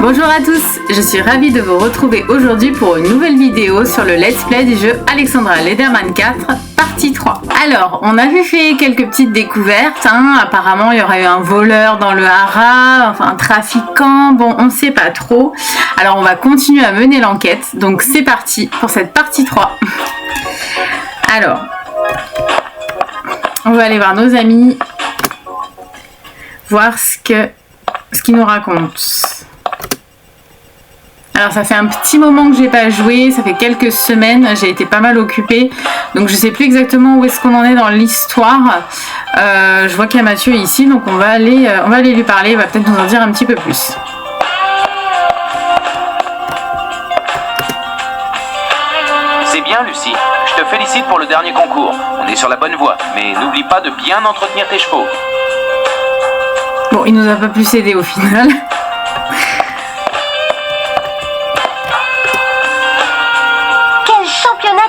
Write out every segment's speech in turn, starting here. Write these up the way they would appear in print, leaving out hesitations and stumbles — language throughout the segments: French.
Bonjour à tous, je suis ravie de vous retrouver aujourd'hui pour une nouvelle vidéo sur le let's play du jeu Alexandra Lederman 4, partie 3. Alors, on avait fait quelques petites découvertes, apparemment il y aurait eu un voleur dans le haras, enfin un trafiquant, bon on sait pas trop. Alors on va continuer à mener l'enquête, donc c'est parti pour cette partie 3. Alors, on va aller voir nos amis, voir ce qu'ils nous racontent. Alors ça fait un petit moment que j'ai pas joué, ça fait quelques semaines, j'ai été pas mal occupée, donc je sais plus exactement où est-ce qu'on en est dans l'histoire. Je vois qu'il y a Mathieu ici, donc on va aller lui parler, il va peut-être nous en dire un petit peu plus. C'est bien Lucie, je te félicite pour le dernier concours, on est sur la bonne voie, mais n'oublie pas de bien entretenir tes chevaux. Bon, il nous a pas plus aidé au final.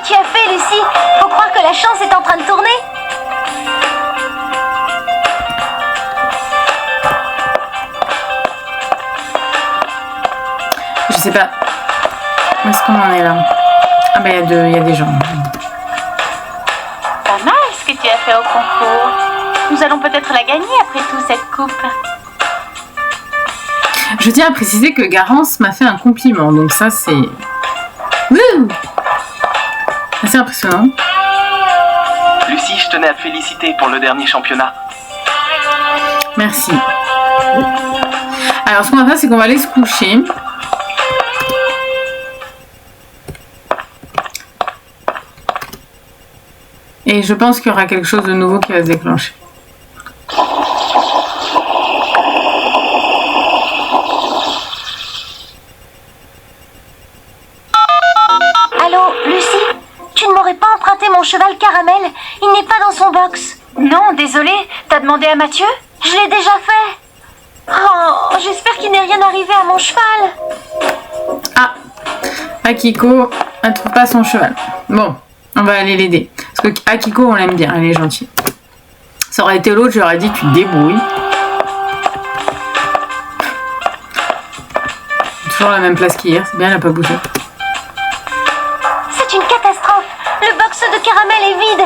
Tu as fait, Lucie. Faut croire que la chance est en train de tourner. Je sais pas. Où est-ce qu'on en est là? Ah bah il y a des gens. Pas mal ce que tu as fait au concours. Nous allons peut-être la gagner après tout, cette coupe. Je tiens à préciser que Garance m'a fait un compliment, donc ça c'est... Wouh! C'est impressionnant. Lucie, je tenais à te féliciter pour le dernier championnat. Merci. Alors ce qu'on va faire, c'est qu'on va aller se coucher. Et je pense qu'il y aura quelque chose de nouveau qui va se déclencher. Allô, Lucie? Tu ne m'aurais pas emprunté mon cheval Caramel? Il n'est pas dans son box. Non, désolée, t'as demandé à Mathieu? Je l'ai déjà fait. Oh, j'espère qu'il n'est rien arrivé à mon cheval. Ah, Akiko, elle trouve pas son cheval. Bon, on va aller l'aider. Parce que Akiko, on l'aime bien, elle est gentille. Ça aurait été l'autre, j'aurais dit tu te débrouilles. Toujours la même place qu'hier, c'est bien, elle n'a pas bougé. C'est une catastrophe. Le box de Caramel est vide.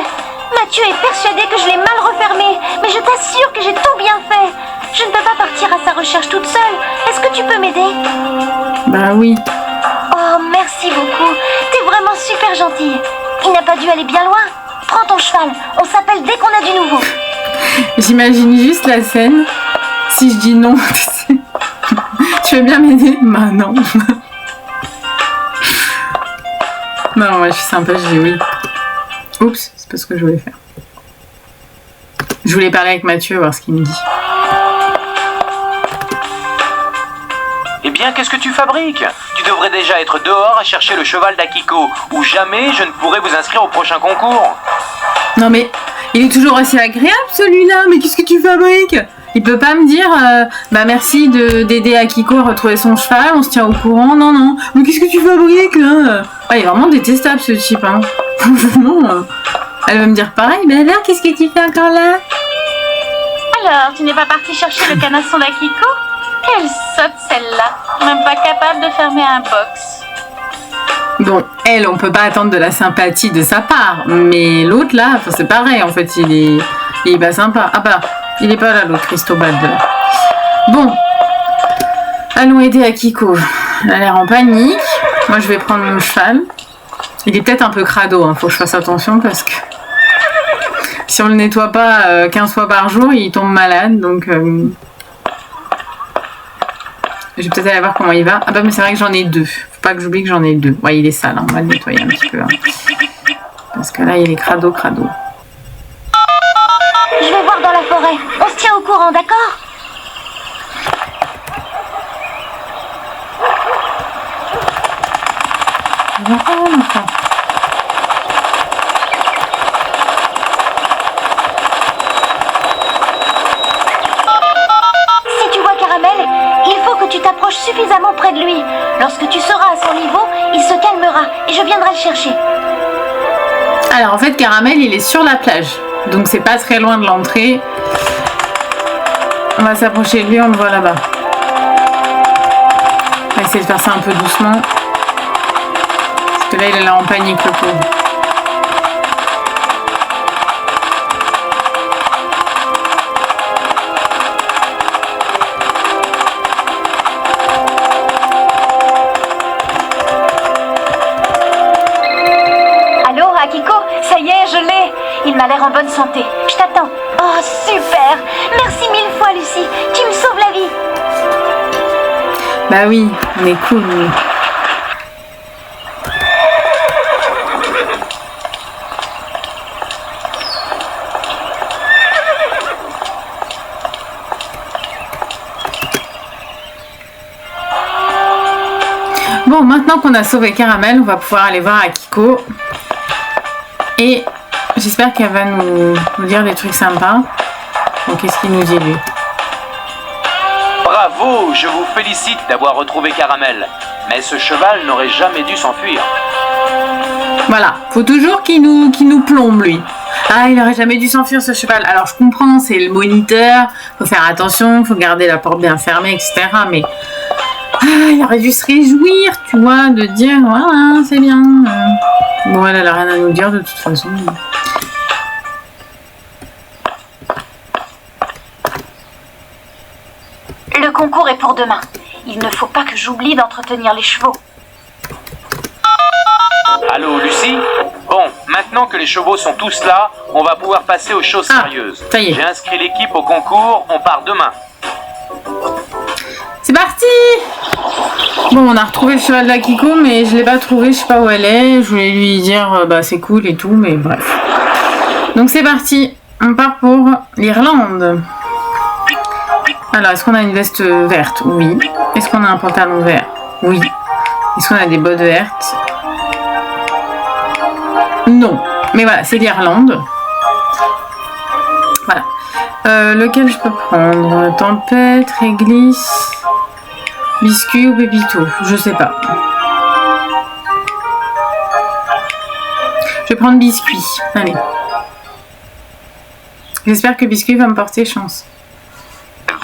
Mathieu est persuadé que je l'ai mal refermé. Mais je t'assure que j'ai tout bien fait. Je ne peux pas partir à sa recherche toute seule. Est-ce que tu peux m'aider? Bah oui. Oh, merci beaucoup. T'es vraiment super gentille. Il n'a pas dû aller bien loin. Prends ton cheval. On s'appelle dès qu'on a du nouveau. J'imagine juste la scène. Si je dis non, tu veux bien m'aider? Bah non. Non, moi je suis sympa, je dis oui. Oups, c'est pas ce que je voulais faire. Je voulais parler avec Mathieu, voir ce qu'il me dit. Eh bien, qu'est-ce que tu fabriques? Tu devrais déjà être dehors à chercher le cheval d'Akiko, ou jamais je ne pourrai vous inscrire au prochain concours. Non mais, il est toujours assez agréable celui-là, mais qu'est-ce que tu fabriques? Il peut pas me dire, bah merci d'aider Akiko à retrouver son cheval, on se tient au courant, non. Mais qu'est-ce que tu fabriques là? Ah, il est vraiment détestable ce type, hein. Franchement, elle va me dire pareil, mais alors qu'est-ce que tu fais encore là? Alors, tu n'es pas parti chercher le canasson d'Akiko? Elle saute celle-là, même pas capable de fermer un box. Bon, elle, on peut pas attendre de la sympathie de sa part, mais l'autre là, enfin, c'est pareil, en fait, il est pas sympa. Ah bah, il est pas là, l'autre Cristobal de là. Bon, allons aider Akiko. Elle a l'air en panique. Moi, je vais prendre mon cheval. Il est peut-être un peu crado, hein. Faut que je fasse attention parce que si on le nettoie pas 15 fois par jour, il tombe malade, donc... Je vais peut-être aller voir comment il va. Ah bah mais c'est vrai que j'en ai deux. Faut pas que j'oublie que j'en ai deux. Ouais, il est sale, hein. On va le nettoyer un petit peu. Hein. Parce que là, il est crado. Je vais voir dans la forêt. On se tient au courant, d'accord? Si tu vois Caramel, il faut que tu t'approches suffisamment près de lui. Lorsque tu seras à son niveau, il se calmera et je viendrai le chercher. Alors en fait, Caramel, il est sur la plage. Donc c'est pas très loin de l'entrée. On va s'approcher de lui, on le voit là-bas. essayer de faire ça un peu doucement. Parce que là, il est là en panique, le pauvre. Allô, Akiko? Ça y est, je l'ai. Il m'a l'air en bonne santé. Je t'attends. Oh, super. Merci mille fois, Lucie. Tu me sauves la vie. Bah oui, on est cool, nous. Bon, maintenant qu'on a sauvé Caramel, on va pouvoir aller voir Akiko. Et j'espère qu'elle va nous dire des trucs sympas. Donc, qu'est-ce qu'il nous dit, lui? Bravo, je vous félicite d'avoir retrouvé Caramel. Mais ce cheval n'aurait jamais dû s'enfuir. Voilà, faut toujours qu'il nous plombe, lui. Ah, il aurait jamais dû s'enfuir, ce cheval. Alors, je comprends, c'est le moniteur, faut faire attention, faut garder la porte bien fermée, etc. Mais il aurait dû se réjouir, tu vois, de dire, voilà, c'est bien. Bon, elle a rien à nous dire, de toute façon. Le concours est pour demain. Il ne faut pas que j'oublie d'entretenir les chevaux. Allô, Lucie? Bon, maintenant que les chevaux sont tous là, on va pouvoir passer aux choses sérieuses. Ça y est. J'ai inscrit l'équipe au concours, on part demain. C'est parti! Bon, on a retrouvé le cheval d'Akiko, mais je l'ai pas trouvé, je sais pas où elle est. Je voulais lui dire, bah c'est cool et tout, mais bref. Donc c'est parti, on part pour l'Irlande. Alors, est-ce qu'on a une veste verte? Oui. Est-ce qu'on a un pantalon vert? Oui. Est-ce qu'on a des bottes vertes? Non. Mais voilà, c'est l'Irlande. Voilà. Lequel je peux prendre? Tempête, réglisse, biscuit ou pépito? Je sais pas. Je vais prendre biscuit. Allez. J'espère que biscuit va me porter chance.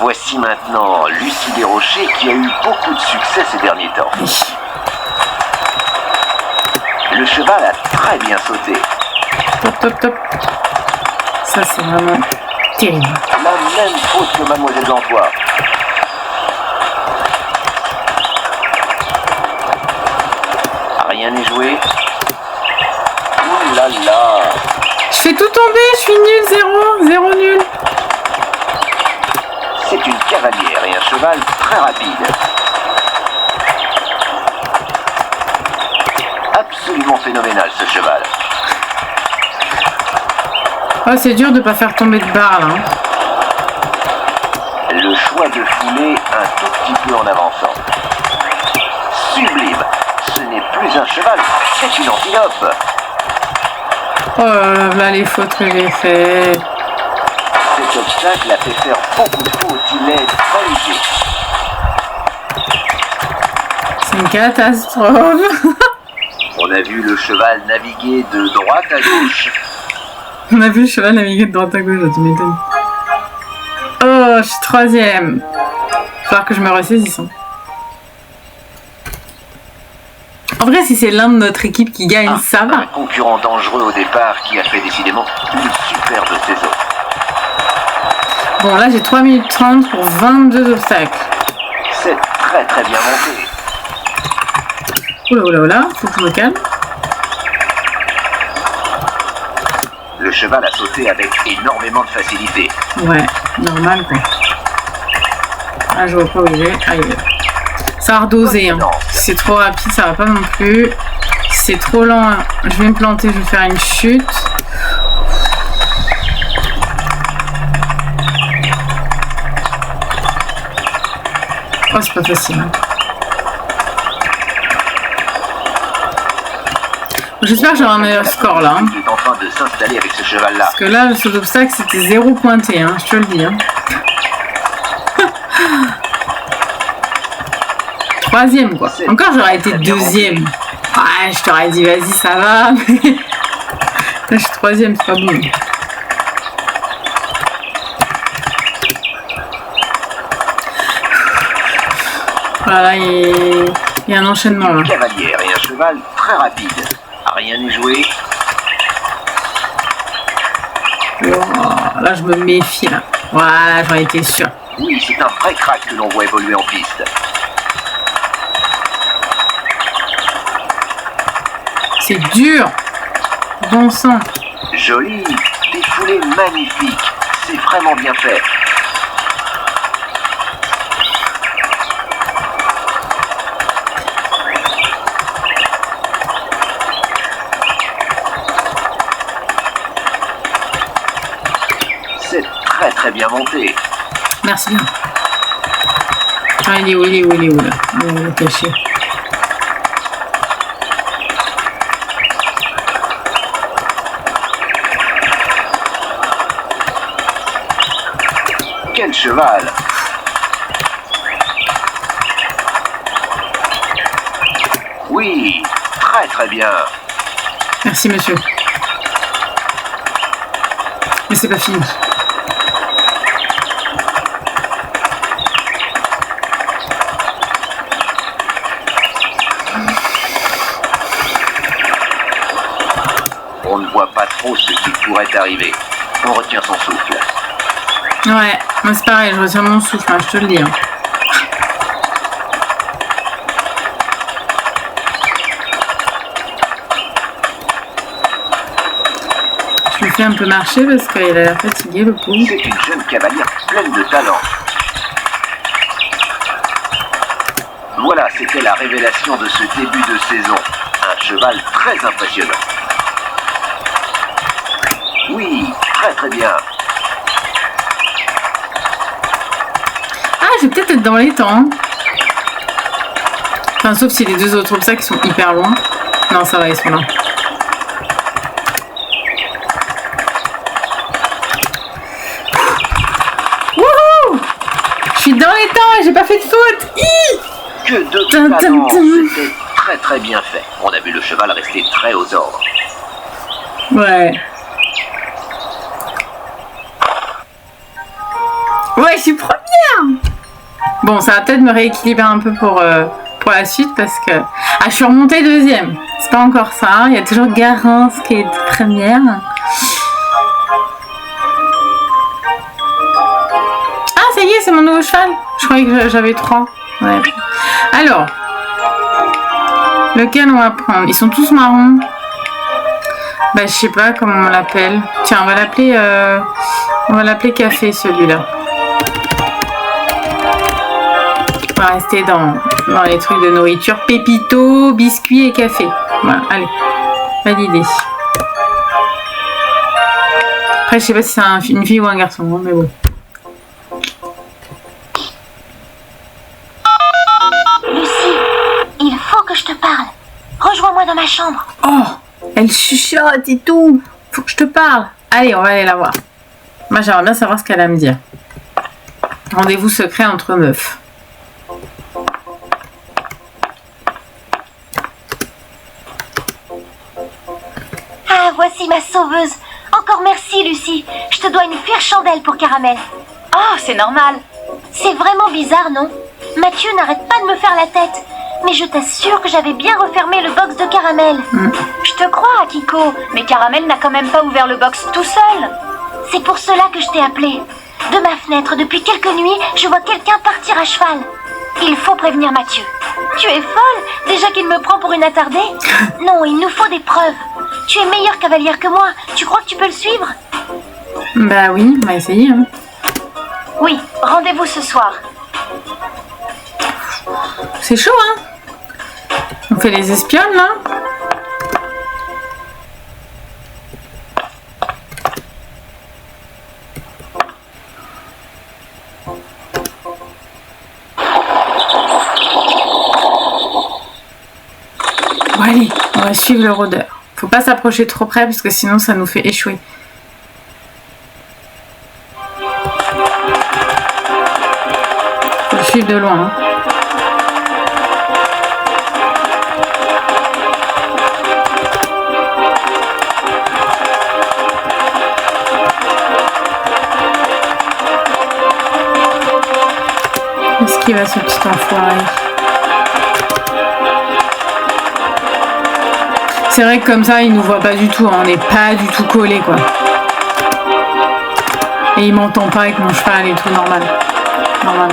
Voici maintenant Lucie Desrochers qui a eu beaucoup de succès ces derniers temps. Le cheval a très bien sauté. Top, top, top. Ça, c'est vraiment terrible. La même faute que Mademoiselle d'Antoine. Rien n'est joué. Ouh là là. Je fais tout tomber, je suis nul, zéro nul. C'est une cavalière et un cheval très rapide. Absolument phénoménal ce cheval. Oh, c'est dur de pas faire tomber de barre là. Le choix de fouler un tout petit peu en avançant. Sublime. Ce n'est plus un cheval, c'est une antilope. Oh là les fautes que j'ai faites. Cet obstacle a fait faire beaucoup de fautes. Il est très léger. C'est une catastrophe. On a vu le cheval naviguer de droite à gauche. On a vu le cheval naviguer de droite à gauche, tu m'étonnes. Oh, je suis troisième. Il va falloir que je me ressaisisse. Hein. En vrai, si c'est l'un de notre équipe qui gagne, ça va. Un concurrent dangereux au départ qui a fait décidément une superbe saison. Bon, là, j'ai 3 minutes 30 pour 22 obstacles. C'est très très bien monté. Oula, oula, oula, faut que je me calme. Le cheval a sauté avec énormément de facilité. Ouais, normal quoi. Ah, je vois pas où il est. Ah, il est là. Ça va redoser. Hein. Si c'est trop rapide, ça va pas non plus. Si c'est trop lent, je vais me planter, je vais faire une chute. Oh, c'est pas facile. Hein. J'espère que j'aurai un meilleur score là. Hein. Il est en train de s'installer avec ce cheval-là. Parce que là, le saut d'obstacle, c'était 0 pointé, hein, je te le dis. Hein. Troisième, quoi. Encore, j'aurais été deuxième. Ouais, je t'aurais dit, vas-y, ça va. Mais là, je suis troisième, c'est pas bon. Voilà, il y a un enchaînement là. Une cavalière et un cheval très rapide. Rien n'est joué. Wow, là, je me méfie là. Voilà, j'en étais sûre. Oui, c'est un vrai crack que l'on voit évoluer en piste. C'est dur. Bon sang. Joli, des foulées magnifiques. C'est vraiment bien fait. C'est très très bien monté. Merci bien. Ah, il est où, là? Il est caché. Quel cheval! Oui, très très bien. Merci, monsieur. Mais c'est pas fini. On ne voit pas trop ce qui pourrait arriver. On retient son souffle. Ouais, moi c'est pareil, je retiens mon souffle, hein, je te le dis. Hein. Je le fais un peu marcher parce qu'il a l'air fatigué, le pauvre. C'est une jeune cavalière pleine de talent. Voilà, c'était la révélation de ce début de saison. Un cheval très impressionnant. Oui, très très bien. Ah, je vais peut-être être dans les temps. Enfin, sauf si les deux autres obstacles sont hyper loin. Non, ça va, ils sont là. Wouhou! Je suis dans les temps et j'ai pas fait de faute. Que de talent, c'était très très bien fait. On a vu le cheval rester très aux ordres. Ouais. Ouais, je suis première. Bon, ça va peut-être me rééquilibrer un peu pour la suite parce que... Ah, je suis remontée deuxième. C'est pas encore ça. Il y a toujours Garance qui est première. Ah, ça y est, c'est mon nouveau cheval. Je croyais que j'avais 3. Ouais. Alors, lequel on va prendre? Ils sont tous marrons. Bah, je sais pas comment on l'appelle. Tiens, on va l'appeler Café, celui-là. On va rester dans les trucs de nourriture. Pépito, biscuits et café. Voilà, allez. Validé. Après, je sais pas si c'est une fille ou un garçon, hein, mais bon. Lucie, il faut que je te parle. Rejoins-moi dans ma chambre. Oh, elle chuchote et tout. Faut que je te parle. Allez, on va aller la voir. Moi, j'aimerais bien savoir ce qu'elle a à me dire. Rendez-vous secret entre meufs. Ah, voici ma sauveuse. Encore merci, Lucie. Je te dois une fière chandelle pour Caramel. Oh, c'est normal. C'est vraiment bizarre, non? Mathieu n'arrête pas de me faire la tête. Mais je t'assure que j'avais bien refermé le box de Caramel. Je te crois, Akiko, mais Caramel n'a quand même pas ouvert le box tout seul. C'est pour cela que je t'ai appelé. De ma fenêtre, depuis quelques nuits, je vois quelqu'un partir à cheval. Il faut prévenir Mathieu. Tu es folle? Déjà qu'il me prend pour une attardée? Non, il nous faut des preuves. Tu es meilleure cavalière que moi. Tu crois que tu peux le suivre? Bah oui, on va essayer. Hein. Oui, rendez-vous ce soir. C'est chaud, hein? On fait les espionnes, là? Bon, allez, on va suivre le rôdeur. Faut pas s'approcher trop près parce que sinon ça nous fait échouer. Faut le suivre de loin. Hein. Où est-ce qu'il va, ce petit enfoiré? C'est vrai que comme ça, il nous voit pas du tout. Hein. On n'est pas du tout collés, quoi. Et il m'entend pas avec mon cheval et tout, normal. Normal.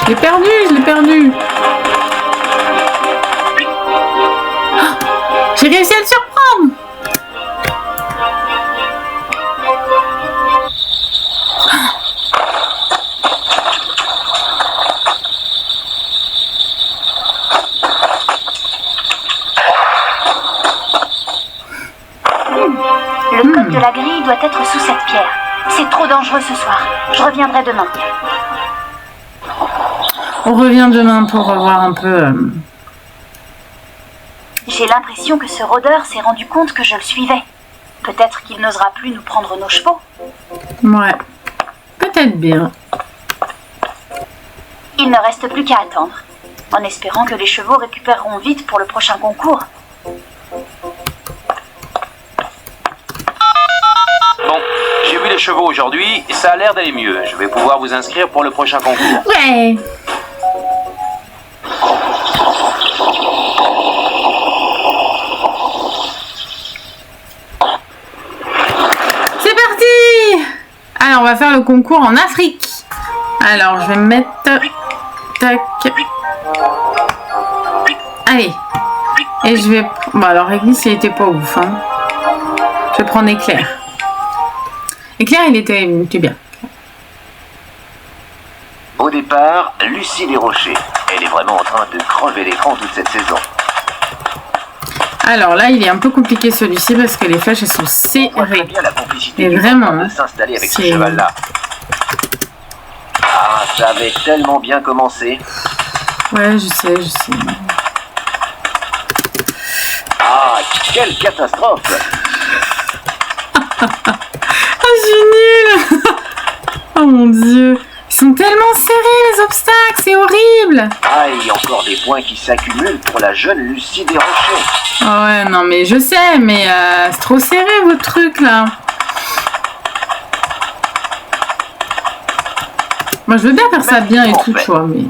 Je l'ai perdu, je l'ai perdu. Ah, j'ai réussi à le surprendre. Le code de la grille doit être sous cette pierre. C'est trop dangereux ce soir. Je reviendrai demain. On revient demain pour revoir un peu... J'ai l'impression que ce rôdeur s'est rendu compte que je le suivais. Peut-être qu'il n'osera plus nous prendre nos chevaux. Ouais. Peut-être bien. Il ne reste plus qu'à attendre, en espérant que les chevaux récupéreront vite pour le prochain concours. Bon, j'ai vu les chevaux aujourd'hui, ça a l'air d'aller mieux. Je vais pouvoir vous inscrire pour le prochain concours. Ouais. C'est parti. Alors, on va faire le concours en Afrique. Alors, je vais me mettre... Tac. Allez. Et je vais... Bon, alors, Réglisse, il était pas ouf. Hein. Je vais prendre Éclair. Éclair, il était bien. Au départ, Lucie Desrochers. Elle est vraiment en train de crever l'écran toute cette saison. Alors là, il est un peu compliqué celui-ci parce que les flèches, elles sont On voit très serrées. bien la complicité Et qui est en vraiment, train de hein, s'installer avec ce c'est- cheval-là. Ah, ça avait tellement bien commencé. Ouais, je sais. Ah, quelle catastrophe! Ah, je suis nulle. Oh mon Dieu. Ils sont tellement serrés, les obstacles. C'est horrible. Ah, il y a encore des points qui s'accumulent pour la jeune Lucie Desrochers. Ah ouais, non, mais je sais, mais c'est trop serré, votre truc, là. Moi, je veux bien faire ça bien et tout, tu vois, mais...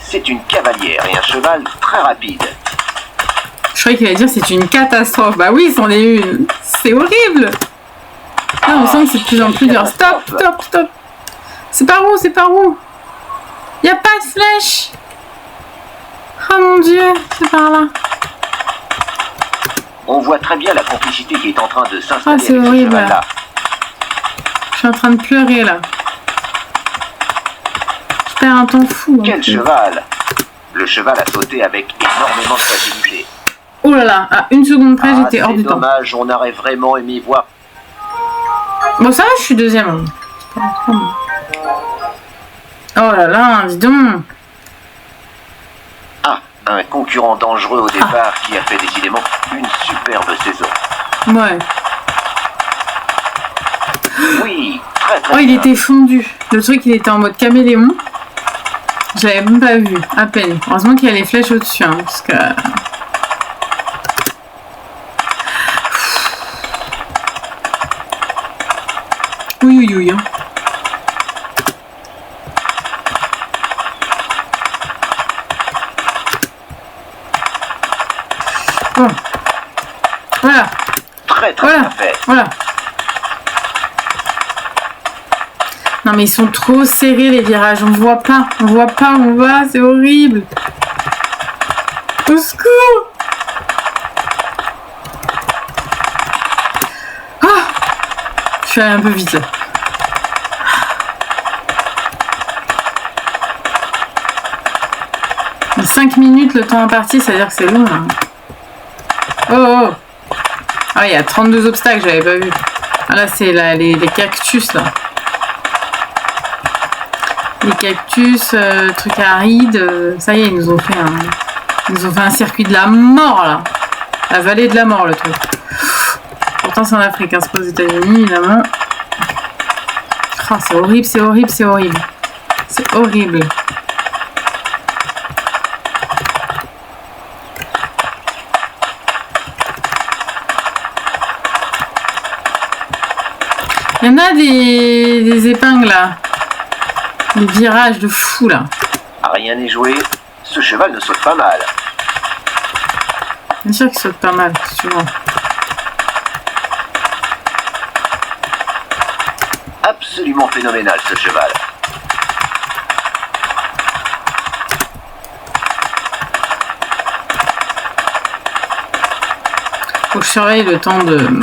C'est une cavalière et un cheval très rapide. Je croyais qu'il allait dire c'est une catastrophe. Bah oui, c'en est une. C'est horrible. Ah, on sent que c'est de plus en plus dur. Stop. C'est par où? Y a pas de flèche. Oh mon Dieu, c'est par là. On voit très bien la complicité qui est en train de Ah, s'installer c'est avec ce horrible. cheval-là. Je suis en train de pleurer, là. Je perds un temps fou. hein. Quel cheval! Le cheval a sauté avec énormément de facilité. Oh là là, à une seconde près, Ah, j'étais hors c'est du temps. dommage, on aurait vraiment aimé voir. Bon, ça va, je suis deuxième. hein. C'est pas trop mal. Oh là là, dis donc. Ah, un concurrent dangereux au départ qui a fait décidément une superbe saison. Ouais. Oui, très très Oh, il bien. était fondu. Le truc, il était en mode caméléon. Je l'avais même pas vu, à peine. Heureusement qu'il y a les flèches au-dessus, hein, parce que... Oui. Hein. Bon. Voilà. Très très Voilà. bien fait. Voilà. Non mais ils sont trop serrés les virages, on voit pas où on va, c'est horrible. Au secours. Ah, je suis allée un peu vite là. Mais 5 minutes le temps imparti, ça veut dire que c'est long là. Oh. Ah, il y a 32 obstacles, j'avais pas vu. Ah là, c'est les cactus là. Les cactus, trucs arides, ça y est, ils nous ont fait un circuit de la mort là. La vallée de la mort le truc. Pourtant c'est en Afrique, hein, c'est pas aux États-Unis évidemment. Oh, c'est horrible. C'est horrible. Il y en a des épingles là. Des virages de fou là. Rien n'est joué. Ce cheval ne saute pas mal. Bien sûr qu'il saute pas mal, souvent. Absolument phénoménal ce cheval. Faut que je surveille le temps de...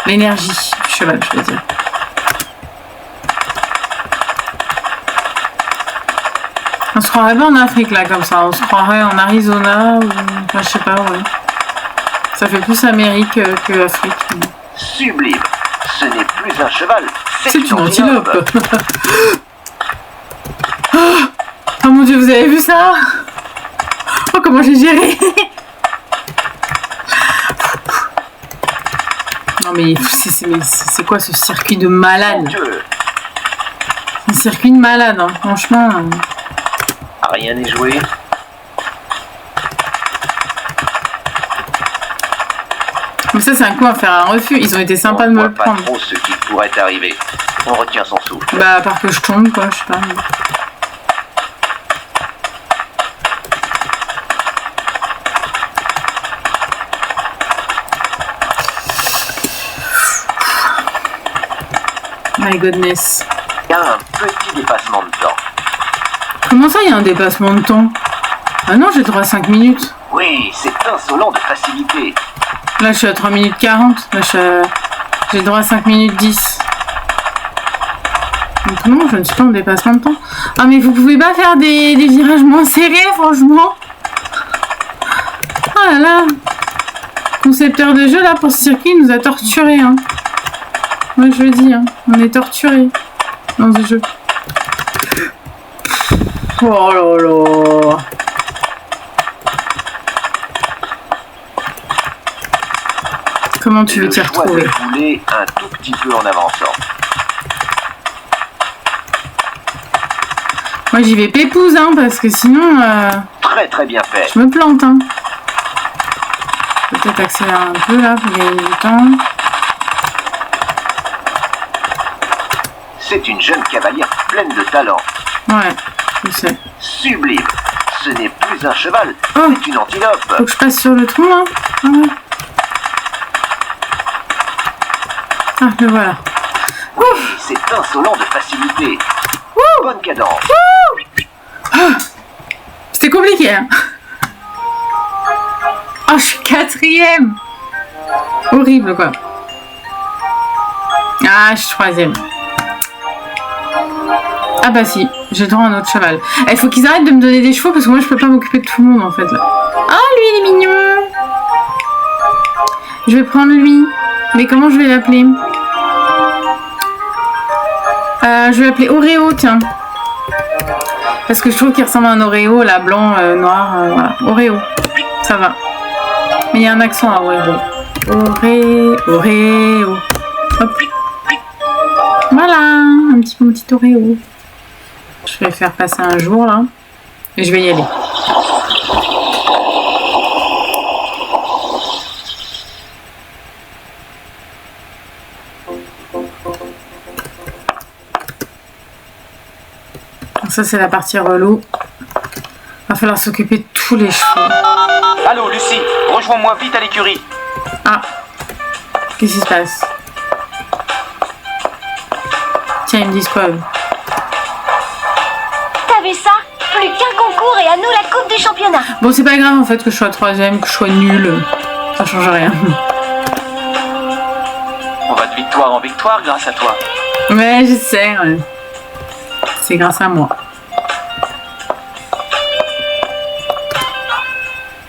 l'énergie du cheval, je veux dire. On se croirait pas en Afrique là comme ça, on se croirait en Arizona ou enfin, je sais pas, ouais. Ça fait plus Amérique que Afrique. Sublime. Ce n'est plus un cheval, C'est une antilope. Oh mon dieu, vous avez vu ça? Oh comment j'ai géré. Non mais c'est quoi ce circuit de malade? Un circuit de malade, hein, franchement. Rien n'est joué. Mais ça c'est un coup à faire un refus. Ils ont été sympas de me le prendre. On voit pas trop ce qui pourrait arriver. On retient son souffle. Bah à part que je tombe quoi, je sais pas. My goodness. Il y a un petit dépassement de temps. Comment ça il y a un dépassement de temps? Ah non j'ai droit à 5 minutes. Oui, c'est insolent de facilité. Là je suis à 3 minutes 40. Là j'ai droit à 5 minutes 10. Donc non, je ne suis pas en dépassement de temps. Ah mais vous pouvez pas faire des virages moins serrés franchement. Oh là là. Concepteur de jeu là pour ce circuit nous a torturés hein. Moi je le dis hein. On est torturés dans ce jeu. Oh là là. Comment tu veux t'y retrouver? Fouler un tout petit peu en avançant. Moi j'y vais pépouze hein, parce que sinon Très très bien fait. je me plante hein. Peut-être accélérer un peu là pour gagner du temps. C'est une jeune cavalière pleine de talent. Ouais, je sais. Sublime. Ce n'est plus un cheval, Oh. c'est une antilope. Faut que je passe sur le tronc là. Ah ouais. Ah le voilà. C'est insolent de facilité. Bonne cadence. C'était compliqué hein. Oh je suis 4e. Horrible quoi. Ah je suis 3e. Ah bah si, j'ai droit à un autre cheval. Il faut qu'ils arrêtent de me donner des chevaux parce que moi je peux pas m'occuper de tout le monde en fait là. Ah lui il est mignon. Je vais prendre lui. Mais comment je vais l'appeler? Je vais l'appeler Oreo tiens. Parce que je trouve qu'il ressemble à un Oreo là, blanc, noir, voilà. Oreo. Ça va. Mais il y a un accent à Oreo. Oreo. Hop. Voilà, un petit Oreo. Je vais faire passer un jour là. Et je vais y aller. Donc ça c'est la partie relou. Va falloir s'occuper de tous les chevaux. Allô, Lucie, rejoins-moi vite à l'écurie. Ah. Qu'est-ce qui se passe? Tiens, ils me disent quoi eux? T'as vu ça? Plus qu'un concours et à nous la coupe du championnat. Bon, c'est pas grave en fait que je sois 3e, que je sois nulle. Ça change rien. On va de victoire en victoire grâce à toi. Ouais, je sais, ouais. C'est grâce à moi.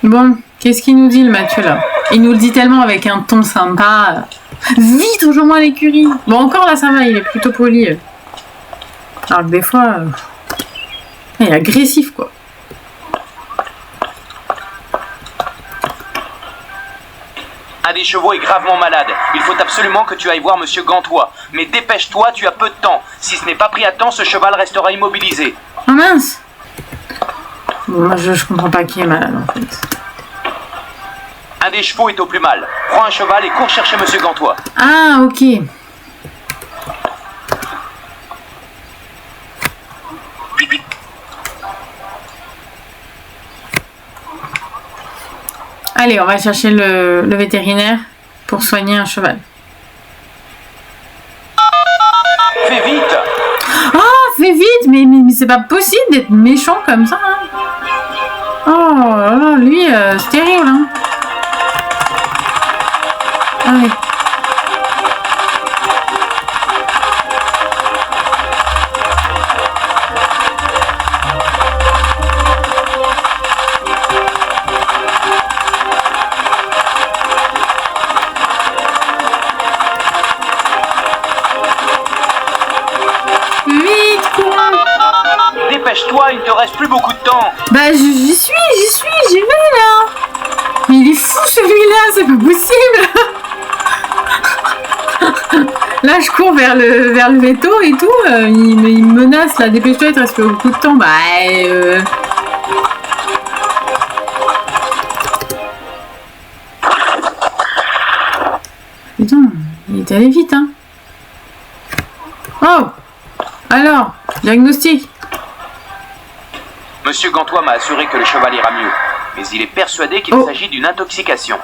Bon, qu'est-ce qu'il nous dit le Mathieu là? Il nous le dit tellement avec un ton sympa. Vite, rejoins-moi à l'écurie. Bon, encore là ça va, il est plutôt poli. Alors que des fois, il est agressif quoi. Un des chevaux est gravement malade. Il faut absolument que tu ailles voir Monsieur Gantois. Mais dépêche-toi, tu as peu de temps. Si ce n'est pas pris à temps, ce cheval restera immobilisé. Oh mince. Bon, moi je comprends pas qui est malade en fait. Un des chevaux est au plus mal. Prends un cheval et cours chercher Monsieur Gantois. Ah, ok. Allez, on va chercher le vétérinaire pour soigner un cheval. Fais vite! Oh, fais vite, mais c'est pas possible d'être méchant comme ça. Hein. Oh là là, lui, c'est terrible. Hein. Allez. Dépêche-toi, il ne te reste plus beaucoup de temps. Bah j'y vais là. Mais il est fou celui-là, c'est pas possible. Là je cours vers le veto et tout, il me menace là, dépêche-toi, il te reste plus beaucoup de temps. Putain, il est allé vite hein. Oh. Alors, diagnostic. Monsieur Gantois m'a assuré que le cheval ira mieux, mais il est persuadé qu'il s'agit d'une intoxication.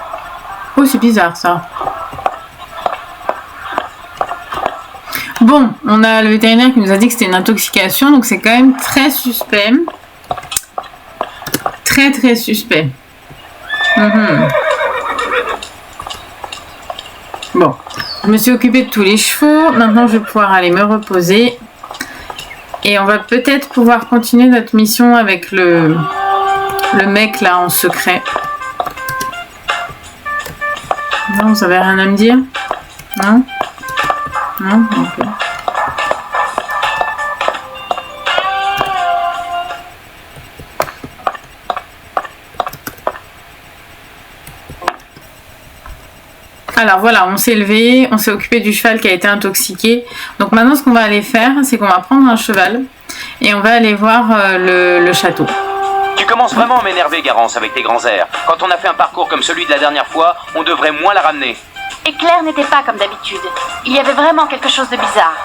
Oh, c'est bizarre ça. Bon, on a le vétérinaire qui nous a dit que c'était une intoxication, donc c'est quand même très suspect. Très très suspect. Bon, je me suis occupée de tous les chevaux, maintenant je vais pouvoir aller me reposer. Et on va peut-être pouvoir continuer notre mission avec le mec là en secret. Non, vous avez rien à me dire? Non? Non? Ok. Alors voilà, on s'est levé, on s'est occupé du cheval qui a été intoxiqué. Donc maintenant ce qu'on va aller faire, c'est qu'on va prendre un cheval et on va aller voir le château. Tu commences vraiment à m'énerver, Garance, avec tes grands airs. Quand on a fait un parcours comme celui de la dernière fois, on devrait moins la ramener. Et Claire n'était pas comme d'habitude. Il y avait vraiment quelque chose de bizarre.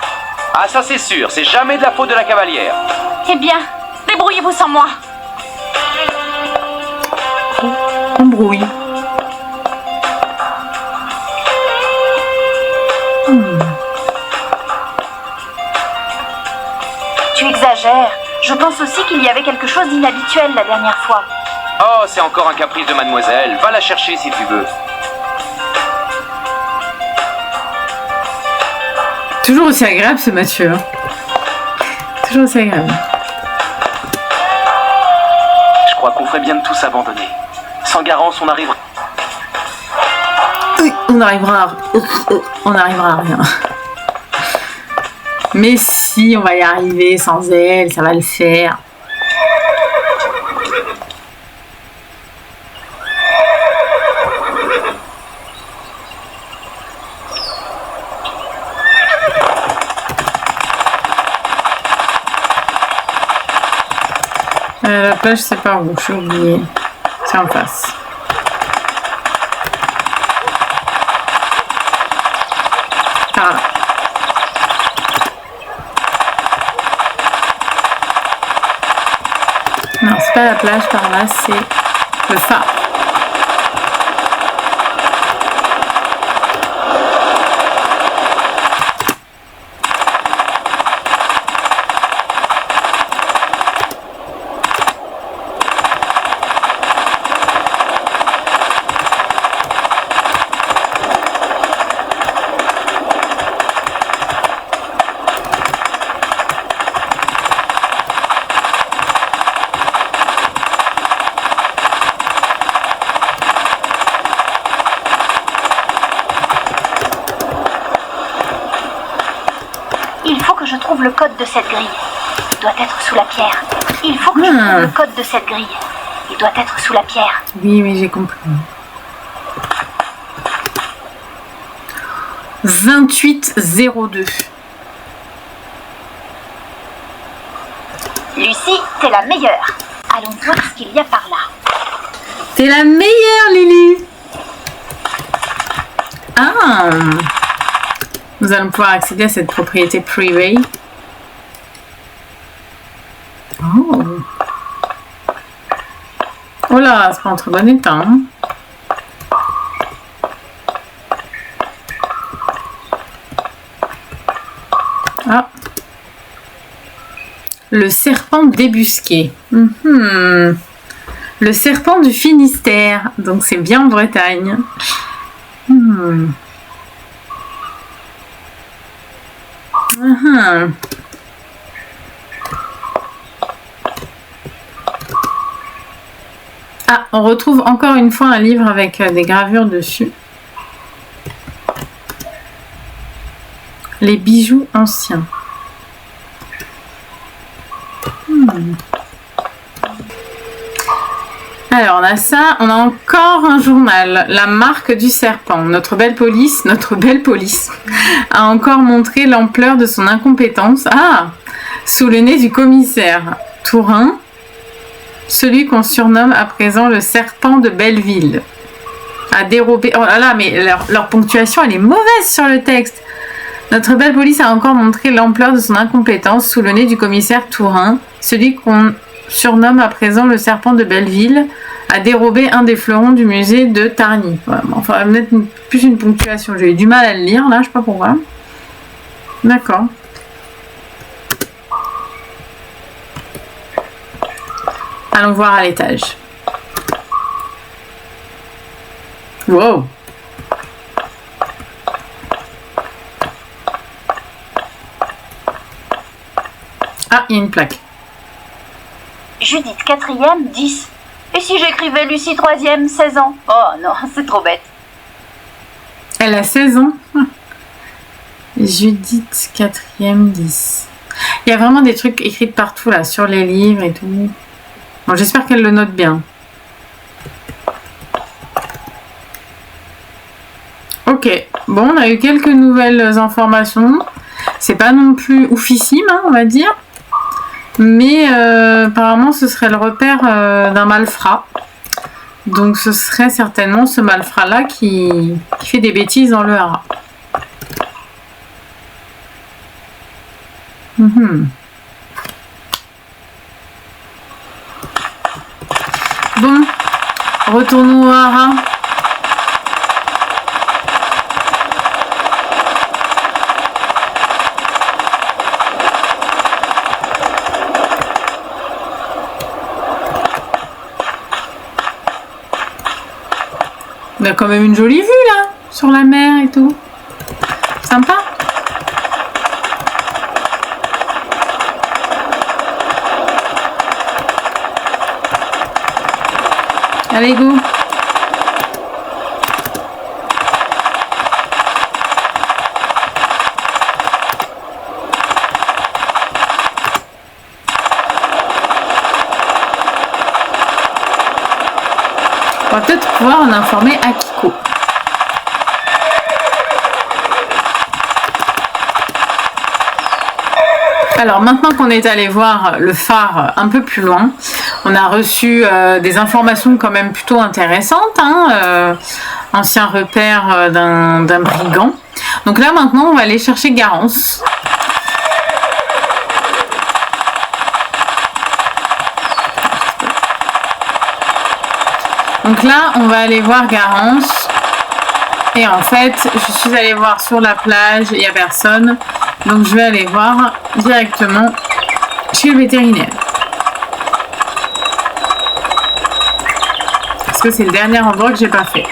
Ah ça c'est sûr, c'est jamais de la faute de la cavalière. Eh bien, débrouillez-vous sans moi. Embrouille. Tu exagères. Je pense aussi qu'il y avait quelque chose d'inhabituel la dernière fois. Oh, c'est encore un caprice de mademoiselle. Va la chercher si tu veux. Toujours aussi agréable ce Mathieu. Hein. Toujours aussi agréable. Je crois qu'on ferait bien de tous abandonner. Sans Garance, on arrivera. Oui, on arrivera à rien. Mais si, on va y arriver sans elle, ça va le faire. La plage, c'est par où? J'ai oublié. C'est en face. Par là. Non, c'est pas la plage par là, c'est le phare. Je trouve le code de cette grille. Il doit être sous la pierre. Il faut que je trouve le code de cette grille. Il doit être sous la pierre. Oui, mais j'ai compris. 2802. Lucie, t'es la meilleure. Allons voir ce qu'il y a par là. T'es la meilleure, Lily. nous allons pouvoir accéder à cette propriété privée. Oh. Oh là, c'est pas en très bon état. Hein. Ah. Le serpent débusqué. Le serpent du Finistère. Donc c'est bien en Bretagne. Ah, on retrouve encore une fois un livre avec des gravures dessus. Les bijoux anciens. Alors, on a ça. On a encore un journal. La marque du serpent. Notre belle police a encore montré l'ampleur de son incompétence. Ah, sous le nez du commissaire Tourin, celui qu'on surnomme à présent le serpent de Belleville, a dérobé... Oh là là, mais leur ponctuation, elle est mauvaise sur le texte. Notre belle police a encore montré l'ampleur de son incompétence sous le nez du commissaire Tourin, celui qu'on surnomme à présent le serpent de Belleville, a dérobé un des fleurons du musée de Tarny. Voilà, enfin, mettre plus une ponctuation. J'ai eu du mal à le lire, là, je sais pas pourquoi. D'accord. Allons voir à l'étage. Wow. Ah, il y a une plaque. Judith 4e, 10. Et si j'écrivais Lucie 3e, 16 ans? Oh non, c'est trop bête. Elle a 16 ans. Judith 4e, 10. Il y a vraiment des trucs écrits partout là, sur les livres et tout. Bon, j'espère qu'elle le note bien. Ok, bon, on a eu quelques nouvelles informations. C'est pas non plus oufissime, hein, on va dire. Mais apparemment, ce serait le repère d'un malfrat. Donc, ce serait certainement ce malfrat-là qui fait des bêtises dans le haras. Bon, retournons au haras. On a quand même une jolie vue là, sur la mer et tout. Sympa. Allez, go. On va peut-être pouvoir en informer Akiko. Alors maintenant qu'on est allé voir le phare un peu plus loin, on a reçu des informations quand même plutôt intéressantes, hein, ancien repère d'un brigand. Donc là maintenant on va aller chercher Garance. Donc là on va aller voir Garance. Et en fait je suis allée voir sur la plage, il n'y a personne. Donc je vais aller voir directement chez le vétérinaire. Parce que c'est le dernier endroit que j'ai pas fait.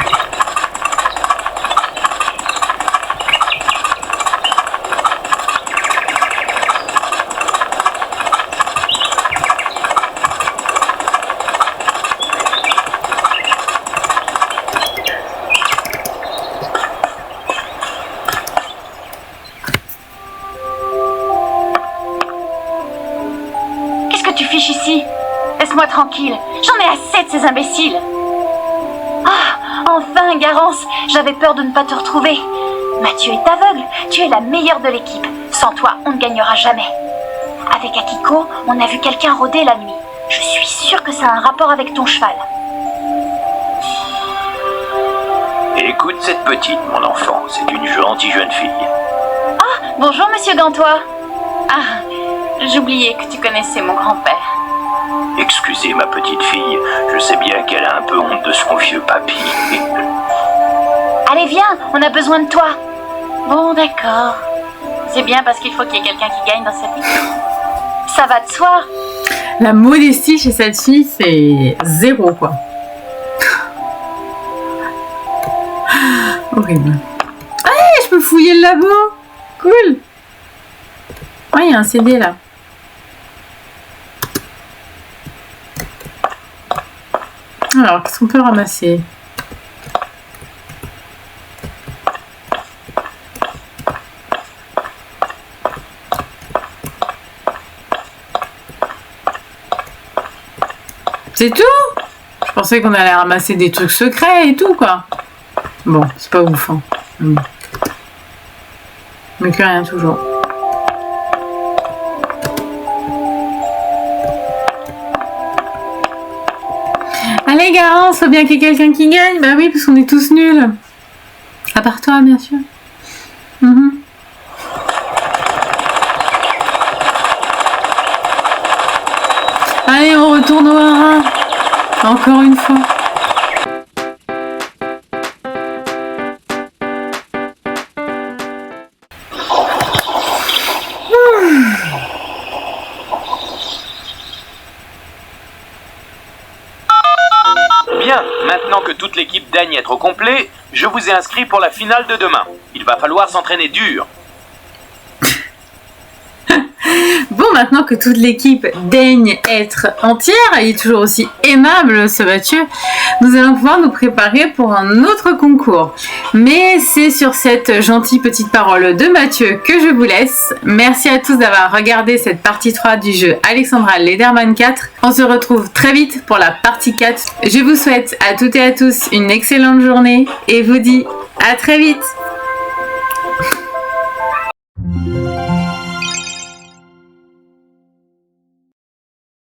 Ici. Laisse-moi tranquille. J'en ai assez de ces imbéciles. Ah, enfin, Garance. J'avais peur de ne pas te retrouver. Mathieu est aveugle. Tu es la meilleure de l'équipe. Sans toi, on ne gagnera jamais. Avec Akiko, on a vu quelqu'un rôder la nuit. Je suis sûre que ça a un rapport avec ton cheval. Écoute, Cette petite, mon enfant, c'est une gentille jeune fille. Bonjour, monsieur Gantois. Ah, j'oubliais que tu connaissais mon grand-père. Excusez ma petite fille, je sais bien qu'elle a un peu honte de son vieux papy. Allez, viens, on a besoin de toi. Bon, d'accord. C'est bien parce qu'il faut qu'il y ait quelqu'un qui gagne dans cette vie. Ça va de soi. La modestie chez cette fille, c'est 0, quoi. Horrible. Ah, je peux fouiller le labo. Cool. Oh, il y a un CD là. Alors, qu'est-ce qu'on peut ramasser? C'est tout? Je pensais qu'on allait ramasser des trucs secrets et tout, quoi. Bon, c'est pas ouf, hein. Mais que rien, toujours. Allez, Garance, faut bien qu'il y ait quelqu'un qui gagne. Bah oui, parce qu'on est tous nuls. À part toi, bien sûr. Allez, on retourne au haras. Encore une fois. Bien, maintenant que toute l'équipe daigne être au complet, je vous ai inscrit pour la finale de demain. Il va falloir s'entraîner dur. Bon, maintenant que toute l'équipe daigne être entière, il est toujours aussi aimable ce Mathieu, nous allons pouvoir nous préparer pour un autre concours. Mais c'est sur cette gentille petite parole de Mathieu que je vous laisse. Merci à tous d'avoir regardé cette partie 3 du jeu Alexandra Lederman 4. On se retrouve très vite pour la partie 4. Je vous souhaite à toutes et à tous une excellente journée et vous dis à très vite.